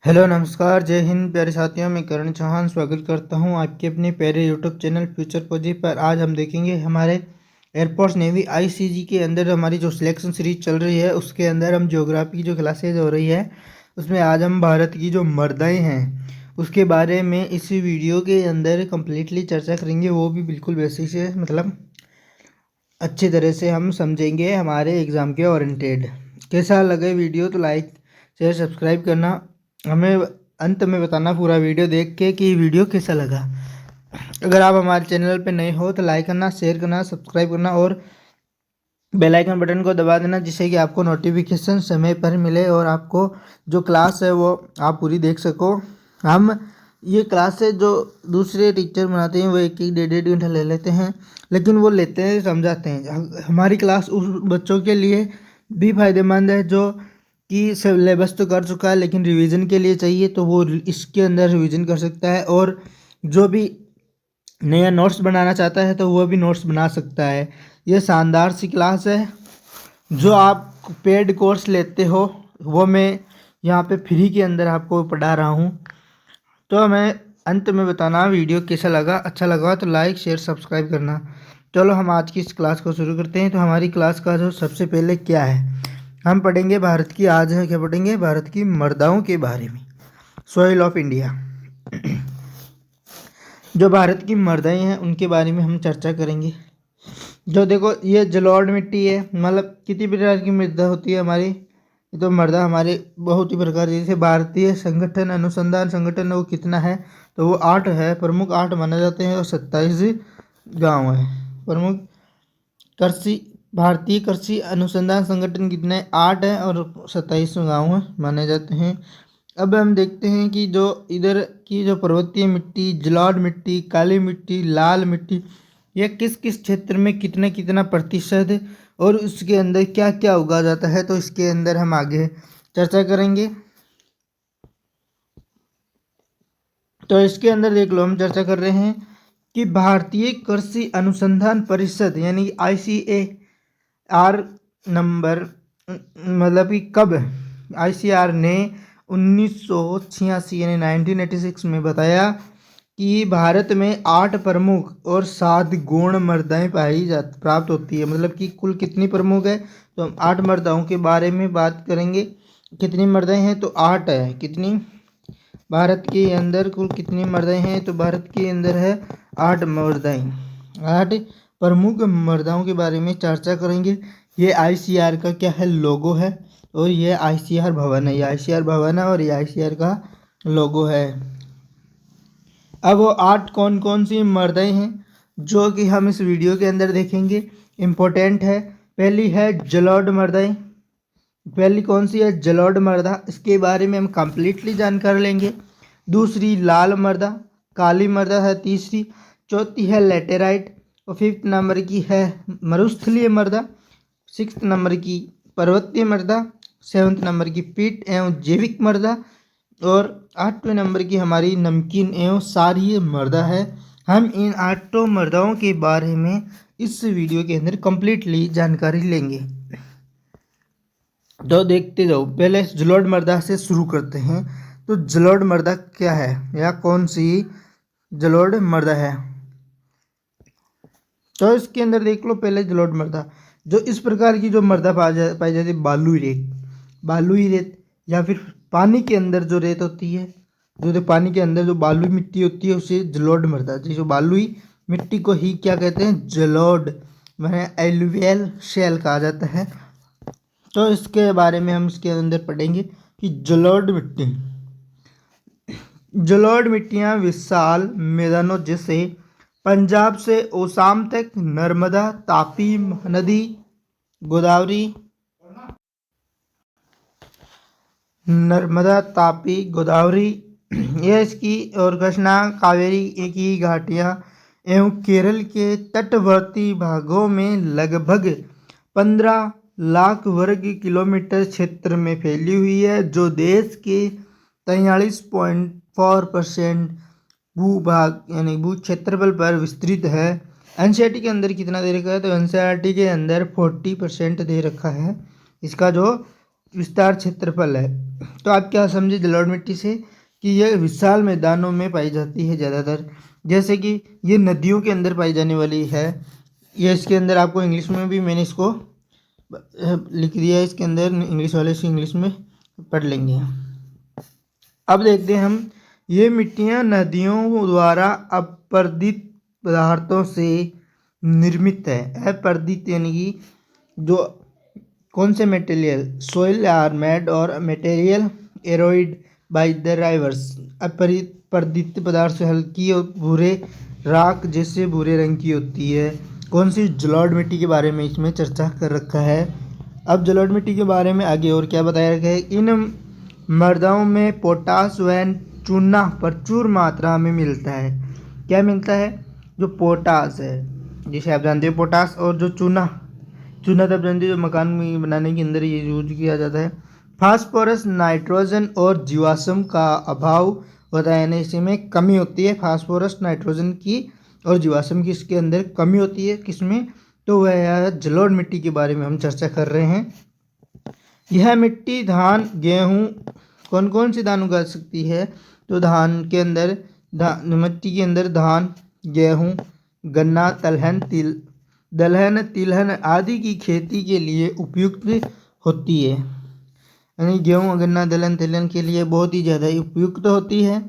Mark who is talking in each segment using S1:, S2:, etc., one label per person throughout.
S1: Hello नमस्कार जय हिंद प्यारे साथियों। मैं करण चौहान स्वागत करता हूं आपके अपने प्यारे यूट्यूब चैनल फ्यूचर फौजी पर। आज हम देखेंगे हमारे एयरफोर्स नेवी आईसीजी के अंदर हमारी जो सिलेक्शन सीरीज चल रही है उसके अंदर हम ज्योग्राफी की जो क्लासेज हो रही है उसमें आज हम भारत की जो मर्दाएँ हैं उसके बारे में इस वीडियो के अंदर कम्प्लीटली चर्चा करेंगे। वो भी बिल्कुल बेसिक से मतलब अच्छी तरह से हम समझेंगे हमारे एग्ज़ाम के ओरिएंटेड। कैसा लगे वीडियो तो लाइक शेयर सब्सक्राइब करना, हमें अंत में बताना पूरा वीडियो देख के कि वीडियो कैसा लगा। अगर आप हमारे चैनल पे नए हो तो लाइक करना, शेयर करना, सब्सक्राइब करना और बेल आइकन बटन को दबा देना जिससे कि आपको नोटिफिकेशन समय पर मिले और आपको जो क्लास है वो आप पूरी देख सको। हम ये क्लास है जो दूसरे टीचर बनाते हैं वो एक एक डेढ़ डेढ़ घंटा ले लेते हैं, लेकिन वो लेते हैं समझाते हैं। हमारी क्लास उस बच्चों के लिए भी फ़ायदेमंद है जो कि सिलेबस तो कर चुका है लेकिन रिवीजन के लिए चाहिए तो वो इसके अंदर रिवीजन कर सकता है, और जो भी नया नोट्स बनाना चाहता है तो वो भी नोट्स बना सकता है। ये शानदार सी क्लास है। जो आप पेड कोर्स लेते हो वो मैं यहाँ पे फ्री के अंदर आपको पढ़ा रहा हूँ। तो मैं अंत में बताना वीडियो कैसा लगा। अच्छा लगा तो लाइक शेयर सब्सक्राइब करना। चलो हम आज की इस क्लास को शुरू करते हैं। तो हमारी क्लास का जो सबसे पहले क्या है, हम पढ़ेंगे भारत की, आज है क्या पढ़ेंगे, भारत की मर्दाओं के बारे में, सॉइल ऑफ इंडिया। जो भारत की मर्दाएँ हैं उनके बारे में हम चर्चा करेंगे। जो देखो ये जलोढ़ मिट्टी है, मतलब कितनी प्रकार की मृदा होती है हमारी। तो मृदा हमारे बहुत ही प्रकार, जैसे भारतीय संगठन अनुसंधान संगठन वो कितना है तो वो 8 है, प्रमुख 8 माने जाते हैं और 27 गांव है। प्रमुख कृषि भारतीय कृषि अनुसंधान संगठन कितने 8 है और 27 गांव माने जाते हैं। अब हम देखते हैं कि जो इधर की जो पर्वतीय मिट्टी, जलोढ़ मिट्टी, काली मिट्टी, लाल मिट्टी, यह किस किस क्षेत्र में कितना कितना प्रतिशत है और उसके अंदर क्या क्या उगा जाता है, तो इसके अंदर हम आगे चर्चा करेंगे। तो इसके अंदर देख लो, हम चर्चा कर रहे हैं कि भारतीय कृषि अनुसंधान परिषद यानी ICAR नंबर, मतलब कि कब ICAR ने 1986 यानी 1986 में बताया कि भारत में 8 प्रमुख और 7 गौण मृदाएँ प्राप्त होती है। मतलब कि कुल कितनी प्रमुख है तो हम 8 मृदाओं के बारे में बात करेंगे। कितनी मृदाएँ हैं तो 8 है। कितनी भारत के अंदर कुल कितनी मृदाएँ हैं तो भारत के अंदर है 8 मृदाएँ। 8 प्रमुख मृदाओं के बारे में चर्चा करेंगे। ये ICAR का क्या है, लोगो है, और ये ICAR भवन है। ये ICAR भवन है और ये ICAR का लोगो है। अब वो 8 कौन कौन सी मर्दाएँ हैं जो कि हम इस वीडियो के अंदर देखेंगे, इम्पोर्टेंट है। पहली है जलोढ़ मर्दाएँ। पहली कौन सी है, जलोढ़ मर्दा, इसके बारे में हम कंप्लीटली जानकारी लेंगे। दूसरी लाल मर्दा, काली मर्दा है तीसरी। चौथी है लेटेराइट और 5th नंबर की है मरुस्थलीय मर्दा। 6th नंबर की पर्वतीय मर्दा। 7th नंबर की पीट एवं जैविक मर्दा। और 8वें नंबर की हमारी नमकीन एवं सारी मर्दा है। हम इन 8 मर्दाओं के बारे में इस वीडियो के अंदर कम्प्लीटली जानकारी लेंगे। तो देखते जाओ, पहले जलोढ़ मर्दा से शुरू करते हैं। तो जलोढ़ मर्दा क्या है या कौन सी जलोढ़ मर्दा है, तो इसके अंदर देख लो। पहले जलोढ़ मर्दा, जो इस प्रकार की जो मर्दा पाई जाती है, बालुई रेत या फिर पानी के अंदर जो रेत होती है, जो पानी के अंदर जो बालुई मिट्टी होती है उसे जलोढ़ मृदा, जो बालुई मिट्टी को ही क्या कहते हैं, जलोढ़ में एलुवियल शेल कहा जाता है। तो इसके बारे में हम इसके अंदर पढ़ेंगे कि जलोढ़ मिट्टियाँ विशाल मैदानों जैसे पंजाब से ओसाम तक, नर्मदा तापी नदी, गोदावरी, यह इसकी और कृष्णा कावेरी की घाटियाँ एवं केरल के तटवर्ती भागों में लगभग 15 लाख वर्ग किलोमीटर क्षेत्र में फैली हुई है, जो देश के 43.4% भूभाग यानी भू क्षेत्रफल पर विस्तृत है। NCERT के अंदर कितना दे रखा है तो NCERT के अंदर 40% दे रखा है इसका जो विस्तार क्षेत्रफल है। तो आप क्या समझे जलोढ़ मिट्टी से कि यह विशाल मैदानों में पाई जाती है ज़्यादातर, जैसे कि ये नदियों के अंदर पाई जाने वाली है। ये इसके अंदर आपको इंग्लिश में भी मैंने इसको लिख दिया है, इसके अंदर इंग्लिश वाले से इंग्लिश में पढ़ लेंगे। अब देखते हैं हम, ये मिट्टियाँ नदियों द्वारा अपरदित पदार्थों से निर्मित है। अपरदित यानी कि जो कौन से मटेरियल, सोइल आर मेड और मटेरियल एरोइड बाय द राइवर्स। अपरदित पदार्थ से हल्की और भूरे राख जैसे भूरे रंग की होती है। कौन सी, जलोढ़ मिट्टी के बारे में इसमें चर्चा कर रखा है। अब जलोढ़ मिट्टी के बारे में आगे और क्या बताया रखा है, इन मृदाओं में पोटास व चूना प्रचुर मात्रा में मिलता है। क्या मिलता है, जो पोटास है, जिसे आप जानते हो पोटास, और जो चूना तब जानते हो जो मकान में बनाने के अंदर ये यूज किया जाता है। फास्फोरस, नाइट्रोजन और जीवाश्म का अभाव होता है, यानी इसमें कमी होती है। फास्फोरस, नाइट्रोजन की और जीवाश्म की इसके अंदर कमी होती है। किसमें, तो वह जलोढ़ मिट्टी के बारे में हम चर्चा कर रहे हैं। यह मिट्टी धान, गेहूँ, कौन कौन से धान उगा सकती है, तो धान के अंदर मिट्टी के अंदर धान, गेहूँ, गन्ना, दलहन, तिलहन आदि की खेती के लिए उपयुक्त होती है। यानी गेहूँ, गन्ना, दलहन, तिलहन के लिए बहुत ही ज़्यादा उपयुक्त होती है।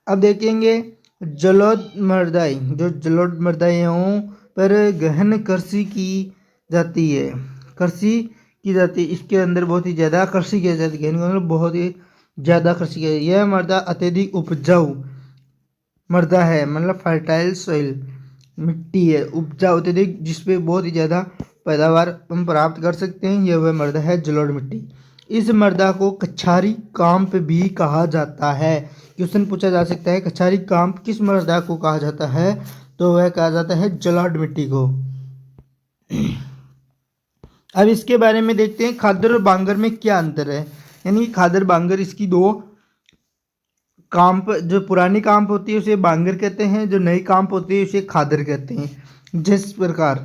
S1: अब देखेंगे जलोढ़ मृदाएँ, जो जलोढ़ मृदाओं पर गहन कृषि की जाती है। इसके अंदर बहुत ही ज़्यादा कृषि की जाती है, मतलब बहुत ही ज़्यादा कृषि की। यह मृदा अत्यधिक उपजाऊ मृदा है, मतलब फर्टाइल सॉइल मिट्टी है, उपजाऊ अत्यधिक, जिसपे बहुत ही ज़्यादा पैदावार हम प्राप्त कर सकते हैं। यह वह मृदा है जलोढ़ मिट्टी। इस मृदा को कछारी काम्प भी कहा जाता है। क्वेश्चन पूछा जा सकता है, कछारी काम्प किस मृदा को कहा जाता है, तो वह कहा जाता है जलोढ़ मिट्टी को। अब इसके बारे में देखते हैं, खादर और बांगर में क्या अंतर है। यानी खादर बांगर, इसकी दो काम्प, जो पुरानी काम्प होती है उसे बांगर कहते हैं, जो नई काम्प होती है उसे खादर कहते हैं। जिस प्रकार,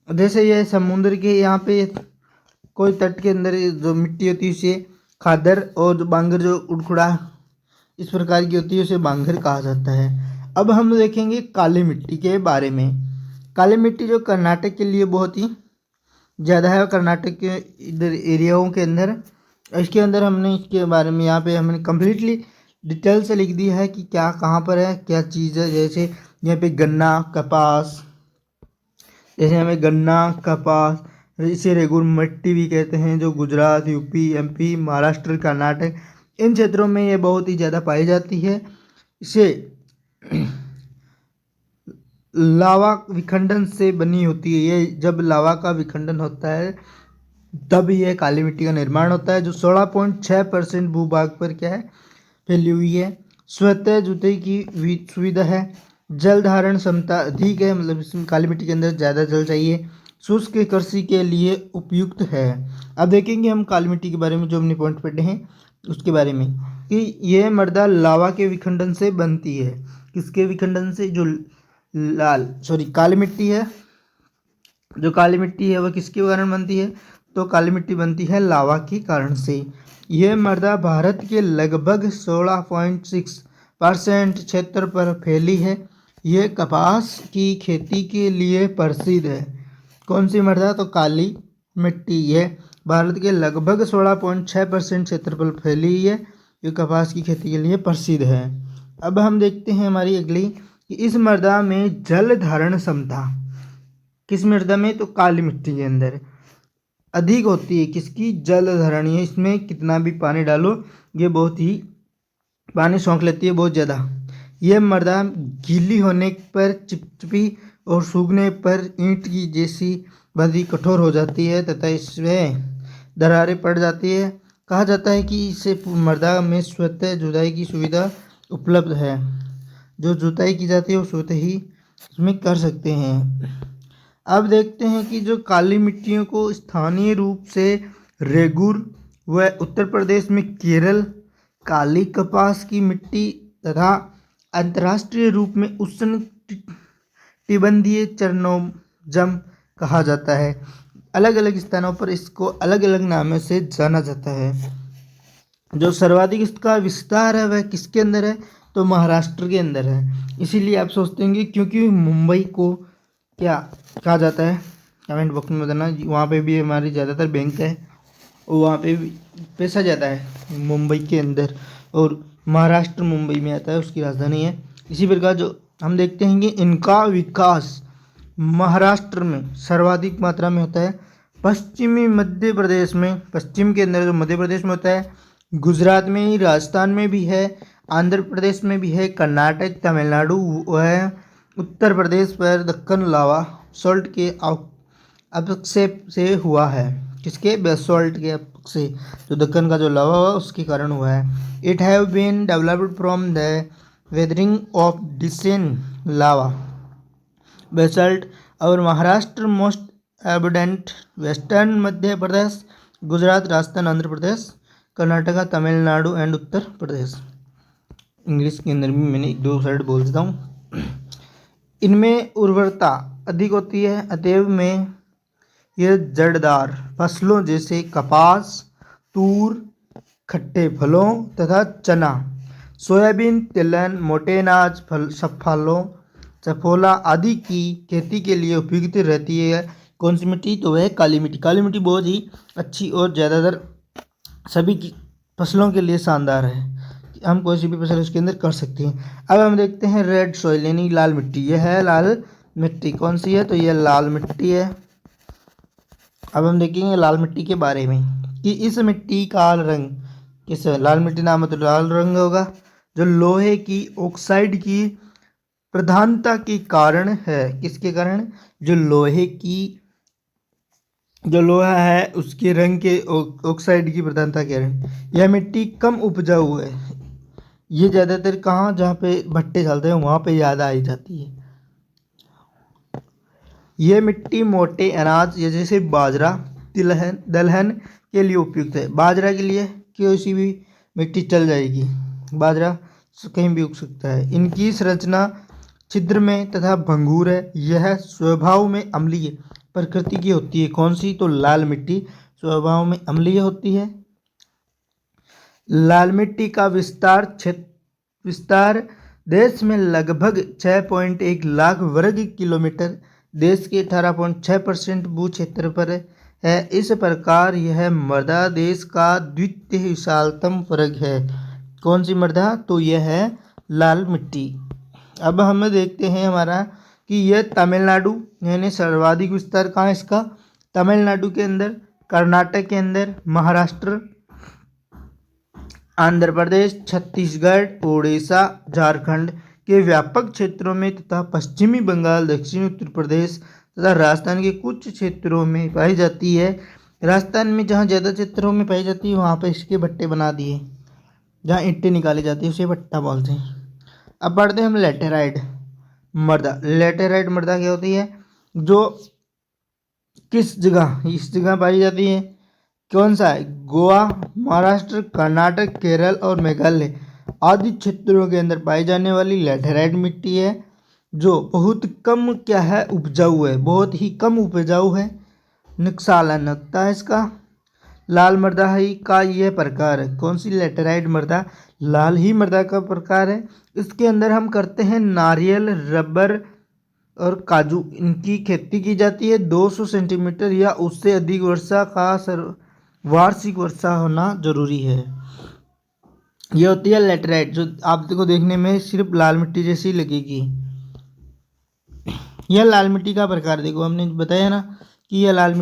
S1: जैसे यह समुद्र के यहाँ पे कोई तट के अंदर जो मिट्टी होती है उसे खादर, और जो बांगर जो उड़खुड़ा इस प्रकार की होती है उसे बांगर कहा जाता है। अब हम देखेंगे काली मिट्टी के बारे में। काली मिट्टी जो कर्नाटक के लिए बहुत ही ज़्यादा है, कर्नाटक के इधर एरियाओं के अंदर। इसके अंदर हमने इसके बारे में यहाँ पे हमने कम्प्लीटली डिटेल से लिख दिया है कि क्या कहाँ पर है, क्या चीज़ है। जैसे यहाँ पे गन्ना, कपास, जैसे हमें गन्ना, कपास, इसे रेगुर मिट्टी भी कहते हैं, जो गुजरात, यूपी, एमपी, महाराष्ट्र, कर्नाटक इन क्षेत्रों में ये बहुत ही ज़्यादा पाई जाती है। इसे लावा विखंडन से बनी होती है। ये जब लावा का विखंडन होता है तब यह काली मिट्टी का निर्माण होता है, जो 16.6% भूभाग पर क्या है, फैली हुई है। स्वतः जुताई की सुविधा है। जल धारण क्षमता अधिक है, मतलब इसमें काली मिट्टी के अंदर ज़्यादा जल चाहिए। शुष्क कृषि के लिए उपयुक्त है। अब देखेंगे हम काली मिट्टी के बारे में, जो हमने पॉइंट पढ़े हैं उसके बारे में, कि यह मृदा लावा के विखंडन से बनती है। किसके विखंडन से, जो काली मिट्टी है, जो काली मिट्टी है वह किसके कारण बनती है, तो काली मिट्टी बनती है लावा के कारण से। यह मृदा भारत के लगभग 16.6% क्षेत्र पर फैली है। यह कपास की खेती के लिए प्रसिद्ध है। कौन सी मृदा, तो काली मिट्टी। यह भारत के लगभग 16.6% क्षेत्र पर फैली हुई है। ये कपास की खेती के लिए प्रसिद्ध है। अब हम देखते हैं हमारी अगली, कि इस मृदा में जल धारण क्षमता, किस मृदा में, तो काली मिट्टी के अंदर अधिक होती है। किसकी, जल धारणी है। इसमें कितना भी पानी डालो ये बहुत ही पानी सोख लेती है, बहुत ज़्यादा। यह मृदा गीली होने पर चिपचिपी और सूखने पर ईंट की जैसी बंधी कठोर हो जाती है तथा इसमें दरारें पड़ जाती है। कहा जाता है कि इसे मृदा में स्वतः जुताई की सुविधा उपलब्ध है। जो जुताई की जाती है वो स्वतः ही इसमें कर सकते हैं। अब देखते हैं कि जो काली मिट्टियों को स्थानीय रूप से रेगुर व उत्तर प्रदेश में केरल काली कपास की मिट्टी तथा अंतर्राष्ट्रीय रूप में उष्ण टिबंधीय चरणोजम कहा जाता है। अलग अलग स्थानों पर इसको अलग अलग नामों से जाना जाता है। जो सर्वाधिक इसका विस्तार है वह किसके अंदर है, तो महाराष्ट्र के अंदर है। इसीलिए आप सोचते होंगे क्योंकि मुंबई को क्या कहा जाता है, कमेंट बॉक्स में बताना। वहाँ पे भी हमारी ज़्यादातर बैंक है और वहाँ पे भी पैसा ज़्यादा है मुंबई के अंदर, और महाराष्ट्र मुंबई में आता है, उसकी राजधानी है। इसी प्रकार जो हम देखते हैं कि इनका विकास महाराष्ट्र में सर्वाधिक मात्रा में होता है। पश्चिमी मध्य प्रदेश में, पश्चिम के अंदर जो मध्य प्रदेश में होता है, गुजरात में ही, राजस्थान में भी है, आंध्र प्रदेश में भी है, कर्नाटक, तमिलनाडु है, उत्तर प्रदेश पर दक्कन लावा सॉल्ट के अपक्षेप से हुआ है। किसके, बेसॉल्ट के अपक्षेप से, जो दक्कन का जो लावा हुआ उसके कारण हुआ है। It have been developed from the weathering of decent lava basalt और Maharashtra most abundant western Madhya Pradesh, Gujarat, Rajasthan, Andhra Pradesh, Karnataka, Tamil Nadu and Uttar Pradesh. English के अंदर भी मैंने एक दो साइड बोल देता हूँ। इनमें उर्वरता अधिक होती है, अतएव में यह जड़दार फसलों जैसे कपास, तूर, खट्टे फलों तथा चना, सोयाबीन, तिलहन, मोटे अनाज, सफोला आदि की खेती के लिए उपयुक्त रहती है। कौन सी मिट्टी, तो वह काली मिट्टी। काली मिट्टी बहुत ही अच्छी और ज़्यादातर सभी की फसलों के लिए शानदार है। हम कोई सी भी फसल उसके अंदर कर सकते हैं। अब हम देखते हैं रेड सॉइल यानी लाल मिट्टी। यह है लाल मिट्टी। कौन सी है, तो यह लाल मिट्टी है। अब हम देखेंगे लाल मिट्टी के बारे में कि इस मिट्टी का रंग किस, लाल मिट्टी नाम है तो लाल रंग होगा, जो लोहे की ऑक्साइड की प्रधानता के कारण है। किसके कारण, जो लोहे की, जो लोहा है उसके रंग के ऑक्साइड की प्रधानता के कारण यह मिट्टी कम उपजाऊ है। ये ज़्यादातर कहाँ, जहाँ पे भट्टे चलते हैं वहाँ पे ज़्यादा आई जाती है। ये मिट्टी मोटे अनाज जैसे बाजरा, तिलहन, दलहन के लिए उपयुक्त है। बाजरा के लिए किसी भी मिट्टी चल जाएगी, बाजरा कहीं भी उग सकता है। इनकी संरचना छिद्र में तथा भंगूर है। यह स्वभाव में अम्लीय प्रकृति की होती है। कौन सी, तो लाल मिट्टी स्वभाव में अम्लीय होती है। लाल मिट्टी का विस्तार देश में लगभग 6.1 लाख वर्ग किलोमीटर, देश के 18.6% भू क्षेत्र पर है। इस प्रकार यह मृदा देश का द्वितीय विशालतम वर्ग है। कौन सी मृदा, तो यह है लाल मिट्टी। अब हम देखते हैं हमारा कि यह तमिलनाडु यानी सर्वाधिक विस्तार कहाँ है इसका, तमिलनाडु के अंदर, कर्नाटक के अंदर, महाराष्ट्र, आंध्र प्रदेश, छत्तीसगढ़, उड़ीसा, झारखंड के व्यापक क्षेत्रों में तथा पश्चिमी बंगाल, दक्षिणी उत्तर प्रदेश तथा राजस्थान के कुछ क्षेत्रों में पाई जाती है। राजस्थान में जहाँ ज़्यादा क्षेत्रों में पाई जाती है वहाँ पर इसके भट्टे बना दिए, जहाँ ईंटें निकाली जाती है उसे भट्टा बोलते हैं। अब बढ़ते हैं हम लेटेराइट मृदा। लेटेराइट मृदा क्या होती है, जो किस जगह, इस जगह पाई जाती है। कौन सा है, गोवा, महाराष्ट्र, कर्नाटक, केरल और मेघालय आदि क्षेत्रों के अंदर पाई जाने वाली लेटेराइट मिट्टी है, जो बहुत कम क्या है, उपजाऊ है, बहुत ही कम उपजाऊ है, नुकसान होता है इसका। लाल मृदा ही का यह प्रकार है। कौन सी, लेटेराइट मृदा लाल ही मृदा का प्रकार है। इसके अंदर हम करते हैं नारियल, रबर और काजू, इनकी खेती की जाती है। 200 सेंटीमीटर या उससे अधिक वर्षा का वार्षिक वर्षा होना जरूरी है। यह होती है लेटेराइट, जो आपको देखने में सिर्फ लाल मिट्टी जैसी लगेगी। यह लाल मिट्टी का प्रकार देखो, हमने बताया ना कि यह लाल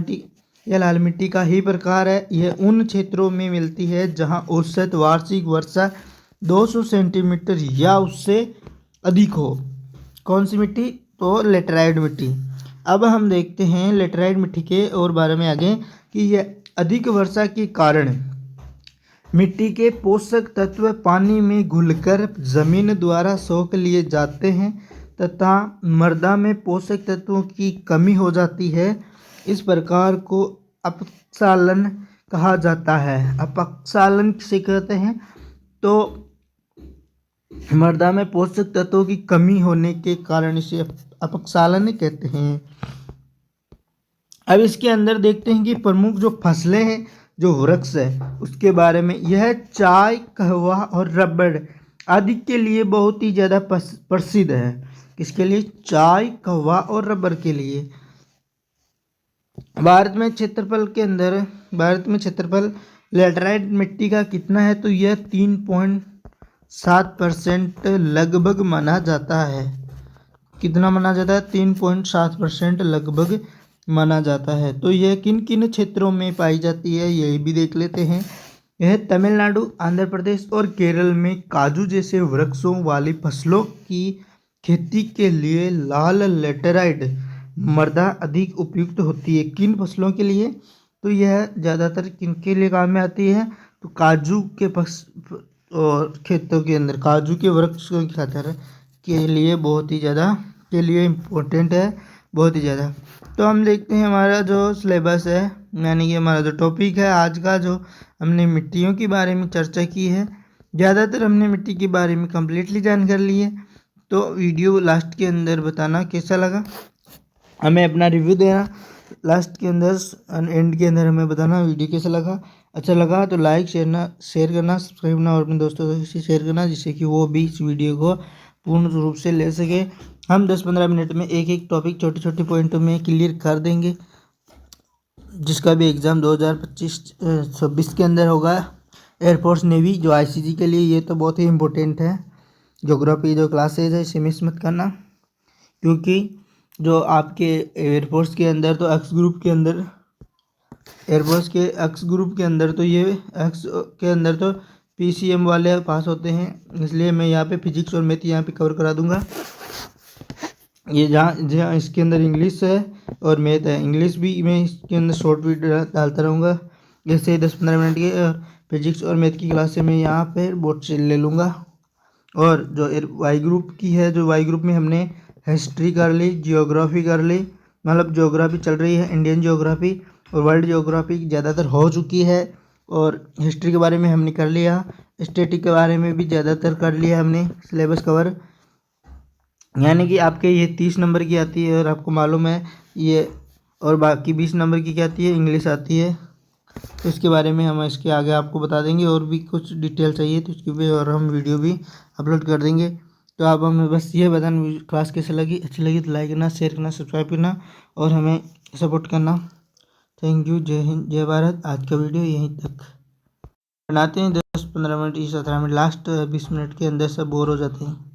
S1: मिट्टी का ही प्रकार है। यह उन क्षेत्रों में मिलती है जहां औसत वार्षिक वर्षा 200 सेंटीमीटर या उससे अधिक हो। कौन सी मिट्टी, तो लेटेराइट मिट्टी। अब हम देखते हैं लेटेराइट मिट्टी के और बारे में आगे कि यह अधिक वर्षा के कारण मिट्टी के पोषक तत्व पानी में घुलकर जमीन द्वारा सोख लिए जाते हैं तथा मृदा में पोषक तत्वों की कमी हो जाती है। इस प्रकार को अपक्षालन कहा जाता है। अपक्षालन किसे कहते हैं, तो मृदा में पोषक तत्वों की कमी होने के कारण इसे अपक्षालन कहते हैं। अब इसके अंदर देखते हैं कि प्रमुख जो फसलें हैं जो वृक्ष है उसके बारे में। यह चाय, कहवा और रबड़ आदि के लिए बहुत ही ज़्यादा प्रसिद्ध है। किसके लिए? चाय, कहवा और रबड़ के लिए। भारत में क्षेत्रफल लैटेराइट मिट्टी का कितना है? तो यह 3.7% लगभग माना जाता है। कितना माना जाता है? 3.7% लगभग माना जाता है। तो यह किन किन क्षेत्रों में पाई जाती है यही भी देख लेते हैं। यह तमिलनाडु, आंध्र प्रदेश और केरल में काजू जैसे वृक्षों वाली फसलों की खेती के लिए लाल लैटेराइट मृदा अधिक उपयुक्त होती है। किन फसलों के लिए? तो यह ज़्यादातर किनके लिए काम में आती है? तो काजू के और खेतों के अंदर काजू के वृक्ष की खातिर के लिए बहुत ही ज़्यादा के लिए इम्पोर्टेंट है, बहुत ही ज़्यादा। तो हम देखते हैं हमारा जो सिलेबस है, यानी कि हमारा जो टॉपिक है आज का, जो हमने मिट्टियों के बारे में चर्चा की है। ज़्यादातर हमने मिट्टी के बारे में कम्प्लीटली जानकारी ली है। तो वीडियो लास्ट के अंदर बताना कैसा लगा, हमें अपना रिव्यू देना लास्ट के अंदर, एंड के अंदर हमें बताना वीडियो कैसा लगा। अच्छा लगा तो लाइक शेयर करना, सब्सक्राइब करना और अपने दोस्तों से शेयर करना, जिससे कि वो भी इस वीडियो को पूर्ण रूप से ले सके। हम 10-15 मिनट में एक एक टॉपिक छोटे छोटे पॉइंटों में क्लियर कर देंगे, जिसका भी एग्ज़ाम 2025-26 के अंदर होगा। एयरफोर्स नेवी जो ICG के लिए, ये तो बहुत ही इम्पोर्टेंट है। ज्योग्राफी जो क्लासेज है इसे मिस मत करना, क्योंकि जो आपके एयरफोर्स के अंदर तो एक्स ग्रुप के अंदर, एयरफोर्स के एक्स ग्रुप के अंदर तो ये एक्स के अंदर तो PCM वाले पास होते हैं, इसलिए मैं यहाँ पे फिजिक्स और मैथ यहाँ पे कवर करा दूंगा। ये जहाँ इसके अंदर इंग्लिश है और मैथ है, इंग्लिश भी मैं इसके अंदर शॉर्ट वीडियो डालता रहूँगा, जैसे 10-15 मिनट की। और फिजिक्स और मैथ की क्लास से मैं यहाँ पे बोर्ड से ले लूँगा। और जो वाई ग्रुप की है, जो वाई ग्रुप में हमने हिस्ट्री कर ली, जियोग्राफी कर ली, मतलब ज्योग्राफी चल रही है, इंडियन ज्योग्राफी और वर्ल्ड ज्योग्राफी ज़्यादातर हो चुकी है। और हिस्ट्री के बारे में हमने कर लिया, स्टैटिक के बारे में भी ज़्यादातर कर लिया हमने सिलेबस कवर। यानी कि आपके ये 30 नंबर की आती है और आपको मालूम है ये, और बाकी 20 नंबर की क्या आती है? इंग्लिश आती है। तो इसके बारे में हम इसके आगे आपको बता देंगे, और भी कुछ डिटेल चाहिए तो उसकी भी और हम वीडियो भी अपलोड कर देंगे। तो आप हमें बस ये बताना क्लास कैसे लगी, अच्छी लगी तो लाइक करना, शेयर करना, सब्सक्राइब करना और हमें सपोर्ट करना। Thank you. जय हिंद, जय भारत। आज का वीडियो यहीं तक बनाते हैं। 10-15 मिनट, 17 मिनट, लास्ट 20 मिनट के अंदर सब बोर हो जाते हैं।